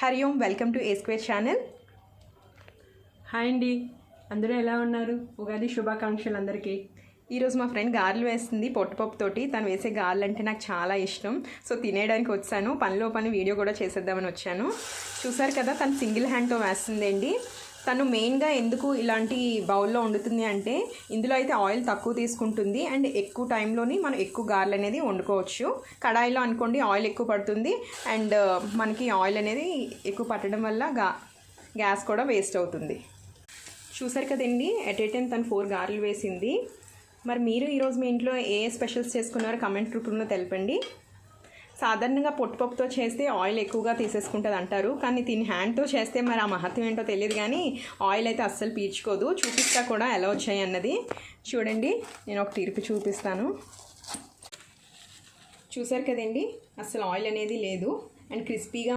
Hari Om, welcome to A square channel. Hi అండి, అందరూ ఎలా ఉన్నారు? ఉగాది శుభాకాంక్షలు అందరికీ. ఈరోజు మా ఫ్రెండ్ గారెలు వేస్తుంది పొట్టుపప్పుతోటి. తను వేసే గారెలు అంటే నాకు చాలా ఇష్టం. సో తినేయడానికి వచ్చాను, పనిలో పని వీడియో కూడా చేసేద్దామని వచ్చాను. చూసారు కదా, తను సింగిల్ హ్యాండ్తో వేస్తుందండి. తను మెయిన్గా ఎందుకు ఇలాంటి బౌల్లో వండుతుంది అంటే ఇందులో అయితే ఆయిల్ తక్కువ తీసుకుంటుంది అండ్ ఎక్కువ టైంలోని మనం ఎక్కువ గారెలు అనేది వండుకోవచ్చు. కడాయిలో అనుకోండి ఆయిల్ ఎక్కువ పడుతుంది అండ్ మనకి ఆయిల్ అనేది ఎక్కువ పట్టడం వల్ల గ్యాస్ కూడా వేస్ట్ అవుతుంది. చూసారు కదండి, ఎట్ ఏ టైం తను 4 గారెలు వేసింది. మరి మీరు ఈరోజు మీ ఇంట్లో ఏ స్పెషల్స్ చేసుకున్నారో కమెంట్ రూపంలో తెలపండి. సాధారణంగా పొట్టుపప్పుతో చేస్తే ఆయిల్ ఎక్కువగా తీసేసుకుంటుంది అంటారు, కానీ దీని హ్యాండ్తో చేస్తే మరి ఆ మహత్వం ఏంటో తెలియదు, కానీ ఆయిల్ అయితే అస్సలు పీల్చుకోదు. చూపిస్తా కూడా ఎలా వచ్చాయి అన్నది. చూడండి, నేను ఒక తీర్పు చూపిస్తాను. చూసారు కదండి, అస్సలు ఆయిల్ అనేది లేదు అండ్ క్రిస్పీగా